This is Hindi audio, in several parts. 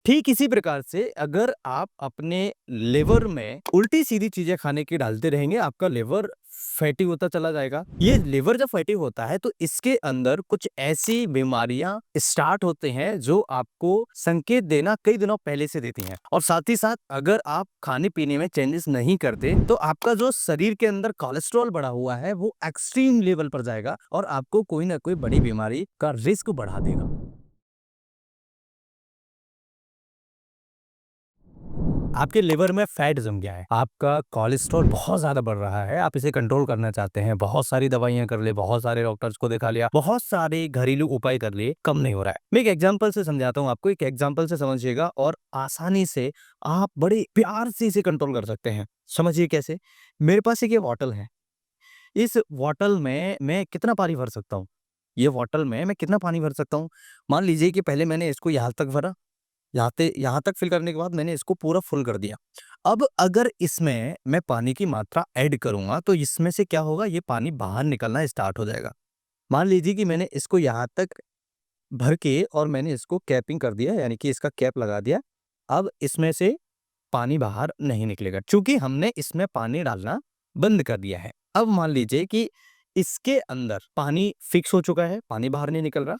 ठीक इसी प्रकार से अगर आप अपने लिवर में उल्टी-सीधी चीज़ें खाने की डालते रहेंगे, आपका लिवर फैटी होता चला जाएगा। ये लिवर जब फैटी होता है तो इसके अंदर कुछ ऐसी बीमारियाँ स्टार्ट होते हैं जो आपको संकेत देना कई दिनों पहले से देती हैं। और साथ ही साथ अगर आप खाने-पीने में चेंजेस नहीं करते तो आपका जो शरीर के अंदर कोलेस्ट्रॉल बढ़ा हुआ है वो एक्सट्रीम लेवल पर जाएगा और आपको कोई न कोई बड़ी बीमारी का रिस्क बढ़ा देगा। आपके लिवर में फैट जम गया है, आपका कोलेस्ट्रॉल बहुत ज़्यादा बढ़ रहा है, आप इसे कंट्रोल करना चाहते हैं, बहुत सारी दवाइयाँ कर लिए, बहुत सारे डॉक्टर्स को दिखा लिया, बहुत सारे घरेलू उपाय कर लिए, कम नहीं हो रहा है। मैं एक एग्ज़ाम्पल से समझाता हूँ आपको, एक एग्ज़ाम्पल से समझिएगा और आसानी से आप बड़े प्यार से इसे कंट्रोल कर सकते हैं। समझिए कैसे? मेरे पास एक ये बॉटल है, इस बॉटल में मैं कितना पानी भर सकता हूँ? ये बॉटल में मैं कितना पानी भर सकता हूँ? मान लीजिए कि पहले मैंने इसको यहाँ तक भरा, यहाँ तक फिल करने के बाद मैंने इसको पूरा फुल कर दिया। अब अगर इसमें मैं पानी की मात्रा ऐड करूँगा तो इसमें से क्या होगा, ये पानी बाहर निकलना स्टार्ट हो जाएगा। मान लीजिए कि मैंने इसको यहाँ तक भर के और मैंने इसको कैपिंग कर दिया, यानी कि इसका कैप लगा दिया। अब इसमें से पानी बाहर नहीं निकलेगा क्योंकि हमने इसमें पानी डालना बंद कर दिया है। अब मान लीजिए कि इसके अंदर पानी फिक्स हो चुका है, पानी बाहर नहीं निकल रहा।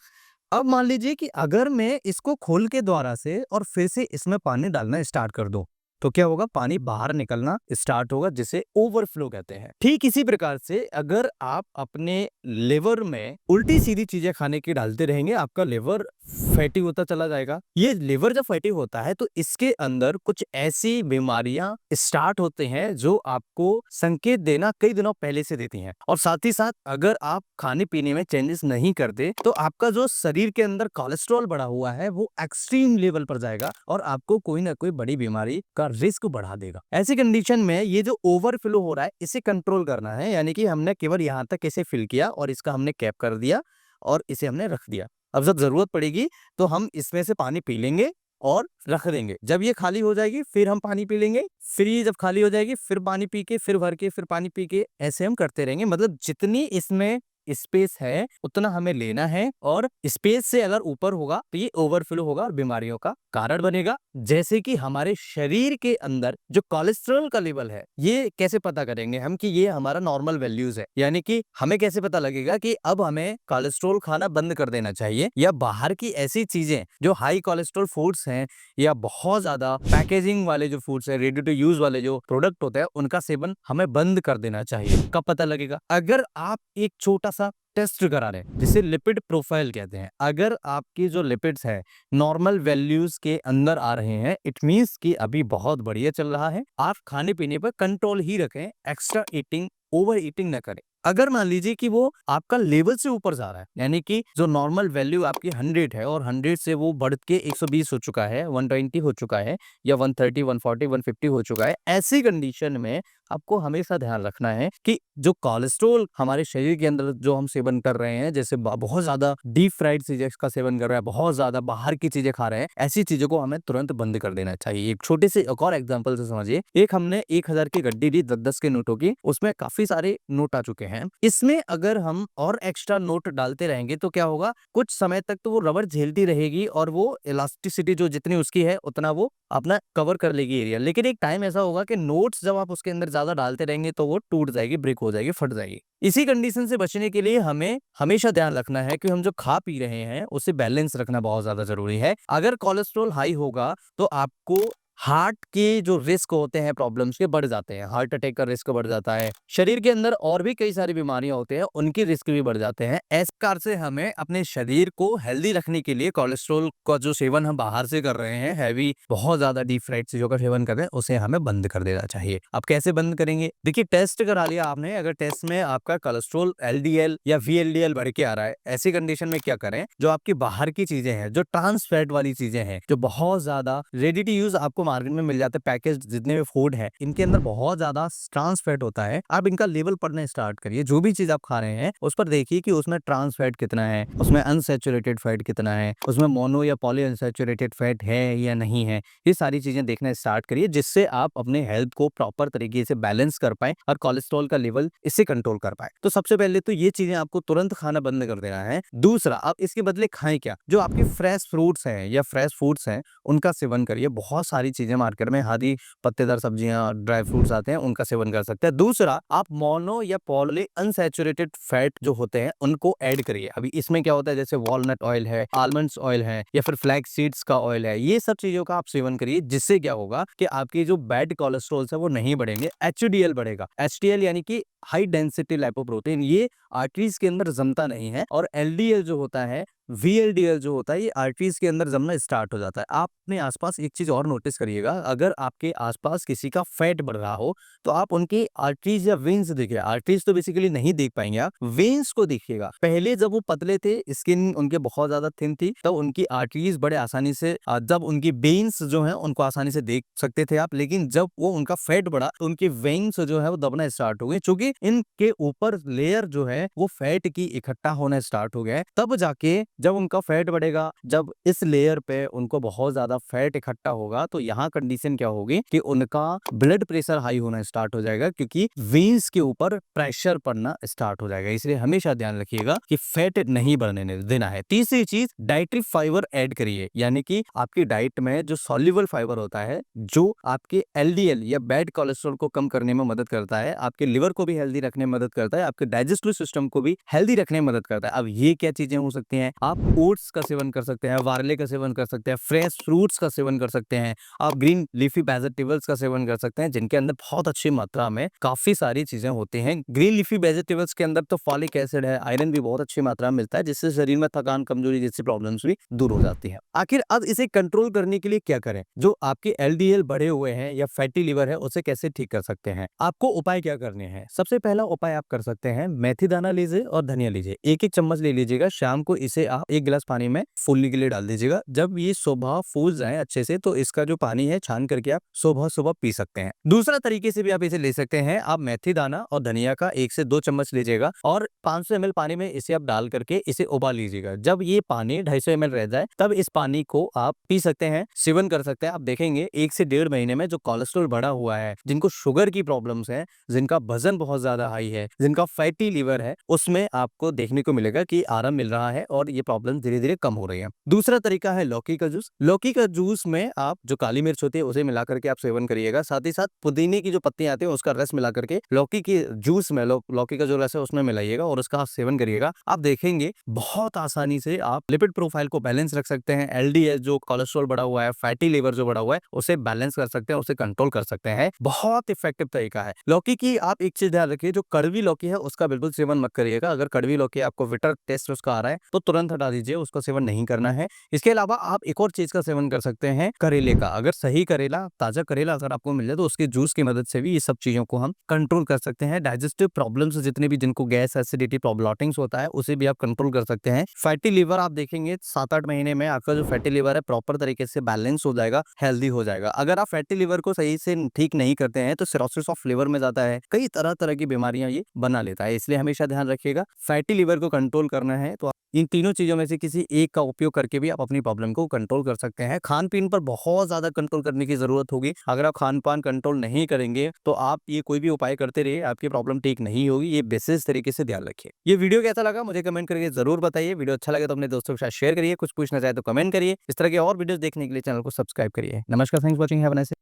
अब मान लीजिए कि अगर मैं इसको खोल के दोबारा से और फिर से इसमें पानी डालना स्टार्ट कर दूं, तो क्या होगा, पानी बाहर निकलना स्टार्ट होगा, जिसे ओवरफ्लो कहते हैं। ठीक इसी प्रकार से अगर आप अपने लिवर में उल्टी सीधी चीजें खाने की डालते रहेंगे, आपका लिवर फैटी होता चला जाएगा। ये लिवर जब फैटी होता है तो इसके अंदर कुछ ऐसी बीमारियां स्टार्ट होते हैं जो आपको संकेत देना कई दिनों पहले से देती हैं। और साथ ही साथ अगर आप खाने पीने में चेंजेस नहीं करते तो आपका जो शरीर के अंदर कोलेस्ट्रॉल बढ़ा हुआ है वो एक्सट्रीम लेवल पर जाएगा और आपको कोई ना कोई बड़ी बीमारी का रिस्क बढ़ा देगा। ऐसी कंडीशन में ये जो ओवरफ्लो हो रहा है इसे कंट्रोल करना है, यानी कि हमने केवल यहाँ तक इसे फिल किया और इसका हमने कैप कर दिया और इसे हमने रख दिया। अब जब जरूरत पड़ेगी तो हम इसमें से पानी पी लेंगे और रख देंगे। जब ये खाली हो जाएगी फिर हम पानी पी लेंगे, फिर ये जब खाली हो जाएगी फिर पानी पी के, फिर भर के, फिर पानी पी के, ऐसे हम करते रहेंगे। मतलब जितनी इसमें स्पेस है उतना हमें लेना है और स्पेस से अगर ऊपर होगा तो ये ओवरफ्लो होगा और बीमारियों का कारण बनेगा। जैसे कि हमारे शरीर के अंदर जो कोलेस्ट्रॉल का लेवल है, ये कैसे पता करेंगे हम कि ये हमारा नॉर्मल वैल्यूज है, यानी कि हमें कैसे पता लगेगा कि अब हमें कोलेस्ट्रॉल खाना बंद कर देना चाहिए या बाहर की ऐसी चीजें जो हाई कोलेस्ट्रॉल फूड्स हैं या बहुत ज्यादा पैकेजिंग वाले जो फूड्स हैं, रेडी टू यूज वाले जो प्रोडक्ट होते हैं, उनका सेवन हमें बंद कर देना चाहिए। कब पता लगेगा? अगर आप एक छोटा सा टेस्ट करा रहे हैं जिसे लिपिड प्रोफाइल कहते हैं। अगर आपकी जो लिपिड्स है नॉर्मल वैल्यूज के अंदर आ रहे हैं, इट मींस कि अभी बहुत बढ़िया चल रहा है। आप खाने पीने पर कंट्रोल ही रखें, एक्स्ट्रा ईटिंग, ओवर ईटिंग न करें। अगर मान लीजिए कि वो आपका लेवल से ऊपर जा रहा है, यानी कि जो नॉर्मल वैल्यू आपकी 100 है और 100 से वो बढ़ के 120 हो चुका है, 120 हो चुका है या 130, 140, 150 हो चुका है, ऐसी कंडीशन में आपको हमेशा ध्यान रखना है कि जो कोलेस्ट्रॉल हमारे शरीर के अंदर जो हम सेवन कर रहे हैं, जैसे बहुत ज्यादा डीप फ्राइड चीजें का सेवन कर रहे हैं, बहुत ज्यादा बाहर की चीजें खा रहे हैं, ऐसी चीजों को हमें तुरंत बंद कर देना चाहिए। एक छोटे से एक और एग्जांपल से समझिए। एक हमने 1000 की गड्डी ली 10-10 के नोटों की, उसमें काफी सारे नोट आ चुके हैं। इसमें अगर हम और एक्स्ट्रा नोट डालते रहेंगे तो क्या होगा, कुछ समय तक तो वो रबर झेलती रहेगी और वो इलास्टिसिटी जो जितनी उसकी है उतना वो अपना कवर कर लेगी एरिया। लेकिन एक टाइम ऐसा होगा कि नोट्स जब आप उसके अंदर ज्यादा डालते रहेंगे तो वो टूट जाएगी, ब्रेक हो जाएगी, फट जाएगी। इसी कंडीशन से बचने के लिए हमें हमेशा ध्यान रखना है कि हम जो खा पी रहे हैं उसे बैलेंस रखना बहुत ज्यादा जरूरी है। अगर कोलेस्ट्रॉल हाई होगा तो आपको हार्ट के जो रिस्क होते हैं प्रॉब्लम्स के बढ़ जाते हैं, हार्ट अटैक का रिस्क बढ़ जाता है, शरीर के अंदर और भी कई सारी बीमारियां होती हैं उनकी रिस्क भी बढ़ जाते हैं। इस प्रकार से हमें अपने शरीर को हेल्दी रखने के लिए कोलेस्ट्रॉल का जो सेवन हम बाहर से कर रहे हैं, हैवी बहुत ज्यादा डीप फ्राइड चीजों का सेवन कर रहे हैं, उसे हमें बंद कर देना चाहिए। अब कैसे बंद करेंगे? देखिए, टेस्ट करा लिया आपने, अगर टेस्ट में आपका कोलेस्ट्रॉल एलडीएल या वीएलडीएल बढ़ के आ रहा है, ऐसी कंडीशन में क्या करें, जो आपकी बाहर की चीजें हैं, जो ट्रांस फैट वाली चीजें हैं, जो बहुत ज्यादा रेडी टू यूज आपको मार्केट में मिल जाते हैं पैकेज जितने भी फूड है, इनके अंदर बहुत ज्यादा ट्रांस फैट होता है। आप इनका लेवल पढ़ना स्टार्ट करिए, जो भी चीज आप खा रहे हैं उस पर देखिए कि उसमें ट्रांस फैट कितना है, उसमें अनसैचुरेटेड फैट कितना है, उसमें मोनो या पॉली अनसैचुरेटेड फैट है या नहीं है। ये सारी चीजें देखना स्टार्ट करिए, जिससे आप अपने हेल्थ को प्रॉपर तरीके से बैलेंस कर पाए और कोलेस्ट्रॉल का लेवल इससे कंट्रोल कर पाए। तो सबसे पहले तो ये चीजें आपको तुरंत खाना बंद कर देना है। दूसरा, आप इसके बदले खाएं क्या, जो आपके फ्रेश फ्रूट्स हैं या फ्रेश फूड्स हैं उनका सेवन करिए। बहुत सारी चीजें मार्केट में हरी पत्तेदार सब्जियां, ड्राई फ्रूट्स आते हैं, उनका सेवन कर सकते हैं। दूसरा, आप मोनो या पॉली अनसैचुरेटेड फैट जो होते हैं उनको ऐड करिए। अभी इसमें क्या होता है, जैसे वॉलनट ऑयल है, आलमंड्स ऑयल है या फिर फ्लैक्स सीड्स का ऑयल है, ये सब चीजों का आप सेवन करिए। जिससे क्या होगा कि आपकी जो बैड कोलेस्ट्रॉल है वो नहीं बढ़ेंगे, एचडीएल बढ़ेगा। एचडीएल यानी कि हाई डेंसिटी लाइपोप्रोटीन, ये आर्टरीज के अंदर जमता नहीं है। और एलडीएल जो होता है, वीएलडीएल जो होता है, ये आर्टरीज के अंदर जमना स्टार्ट हो जाता है। आप अपने आसपास एक चीज और नोटिस करिएगा, अगर आपके आसपास किसी का फैट बढ़ रहा हो तो आप उनकी आर्टरीज या वेन्स देखिए। आर्टरीज तो बेसिकली नहीं देख पाएंगे आप, वेन्स को देखिएगा। पहले जब वो पतले थे, स्किन उनके बहुत ज्यादा थिन थी, तब उनकी आर्टरीज बड़े आसानी से, जब उनकी वेन्स जो है उनको आसानी से देख सकते थे आप। लेकिन जब वो उनका फैट बढ़ा तो उनकी वेन्स जो है वो दबना स्टार्ट हो गए, क्योंकि इनके ऊपर लेयर जो है वो फैट की इकट्ठा होना स्टार्ट हो गया है। तब जाके जब उनका फैट बढ़ेगा, जब इस लेयर पे उनको बहुत ज्यादा फैट इकट्ठा होगा, तो यहाँ कंडीशन क्या होगी कि उनका ब्लड प्रेशर हाई होना स्टार्ट हो जाएगा, क्योंकि वेन्स के ऊपर प्रेशर पड़ना स्टार्ट हो जाएगा। इसलिए हमेशा ध्यान रखिएगा कि फैट नहीं बढ़ने देना है। तीसरी चीज, डाइटरी फाइबर ऐड करिए, यानी कि आपकी डाइट में जो सॉल्युबल फाइबर होता है, जो आपके एलडीएल या बैड कोलेस्ट्रॉल को कम करने में मदद करता है, आपके लिवर को भी हेल्दी रखने में मदद करता है, आपके डाइजेस्टिव सिस्टम को भी हेल्दी रखने में मदद करता है। अब ये क्या चीजें हो सकती हैं, आप ओट्स का सेवन कर सकते हैं, वारले का सेवन कर सकते हैं, फ्रेश फ्रूट्स का सेवन कर सकते हैं, आप ग्रीन लीफी वेजिटेबल्स का सेवन कर सकते हैं, जिनके अंदर बहुत अच्छी मात्रा में काफी सारी चीजें होती हैं। ग्रीन लीफी वेजिटेबल्स के अंदर तो फॉलिक एसिड है, आयरन भी बहुत अच्छी मात्रा में मिलता है, जिससे शरीर में थकान, कमजोरी जैसी प्रॉब्लम्स भी दूर हो जाती है। आखिर अब इसे कंट्रोल करने के लिए क्या करें, जो आपके एलडीएल बढ़े हुए हैं या फैटी लिवर है उसे कैसे ठीक कर सकते हैं। आपको उपाय क्या करने हैं, सबसे पहला उपाय आप कर सकते हैं, मेथी दाना लीजिए और धनिया लीजिए, एक एक चम्मच ले लीजिएगा। शाम को इसे आप एक गिलास पानी में फूलने के लिए डाल दीजिएगा। जब ये सुबह फूल जाए अच्छे से, तो इसका जो पानी है छान करके आप सुबह सुबह पी सकते हैं। दूसरा तरीके से भी आप इसे ले सकते हैं, आप मेथी दाना और धनिया का 1 से 2 चम्मच लीजिएगा और 500 ml पानी में इसे आप डाल करके इसे उबाल लीजिएगा। जब ये पानी 250 ml रह जाए, तब इस पानी को आप पी सकते हैं, सेवन कर सकते हैं। आप देखेंगे 1 से 1.5 महीने में जो कोलेस्ट्रॉल बढ़ा हुआ है, जिनको शुगर की प्रॉब्लम्स है, जिनका वजन बहुत ज्यादा हाई है, जिनका फैटी लिवर है, उसमें आपको देखने को मिलेगा कि आराम मिल रहा है और ये प्रॉब्लम धीरे धीरे कम हो रही है। दूसरा तरीका है लौकी का जूस। लौकी का जूस में आप जो काली मिर्च होती है उसे मिला करके आप सेवन करिएगा। साथ ही साथ पुदीने की जो पत्तियां आती है उसका रस मिला करके लौकी के जूस में, लौकी का जो रस है उसमें मिलाइएगा और उसका सेवन करिएगा। आप देखेंगे बहुत आसानी से आप लिपिड प्रोफाइल को बैलेंस रख सकते हैं। एलडीएल जो कोलेस्ट्रॉल बढ़ा हुआ है, फैटी लिवर जो बढ़ा हुआ है, उसे बैलेंस कर सकते हैं, उसे कंट्रोल कर सकते हैं। बहुत इफेक्टिव तरीका है। लौकी की आप एक चीज ध्यान रखिए, जो कड़वी लौकी है उसका बिल्कुल सेवन मत करिएगा। अगर कड़वी लौकी आपको विटर टेस्ट उसका आ रहा है तो तुरंत हटा दीजिए, उसका सेवन नहीं करना है। इसके अलावा आप एक और चीज का सेवन कर सकते हैं, करेले का। अगर सही करेला, ताजा करेला अगर आपको मिल जाए तो उसके जूस की मदद से भी ये सब चीजों को हम कंट्रोल कर सकते हैं। डाइजेस्टिव प्रॉब्लम्स जितने भी, जिनको गैस, एसिडिटी, ब्लॉटिंग्स होता है, उसे भी आप कंट्रोल कर सकते हैं। फैटी लिवर आप देखेंगे 7-8 महीने में आपका जो फैटी लिवर है प्रॉपर तरीके से बैलेंस हो जाएगा, हेल्दी हो जाएगा। अगर आप फैटी लिवर को सही से ठीक नहीं करते हैं तो सिरोसिस ऑफ लिवर में जाता है, कई तरह तरह की बीमारियां ये बना लेता है। इसलिए हमेशा ध्यान रखिएगा, फैटी लिवर को कंट्रोल करना है तो इन तीनों चीजों में से किसी एक का उपयोग करके भी आप अपनी प्रॉब्लम को कंट्रोल कर सकते हैं। खान पीन पर बहुत ज्यादा कंट्रोल करने की जरूरत होगी। अगर आप खान पान कंट्रोल नहीं करेंगे तो आप ये कोई भी उपाय करते रहिए, आपकी प्रॉब्लम ठीक नहीं होगी। ये विशेष तरीके से ध्यान रखिए। ये वीडियो कैसा लगा मुझे कमेंट करके जरूर बताइए। वीडियो अच्छा लगे तो अपने दोस्तों के साथ शेयर करिए, कुछ पूछना चाहे तो कमेंट करिए। इस तरह के और वीडियो देखने के लिए चैनल को सब्सक्राइब करिए। नमस्कार, thanks for watching, have a nice day.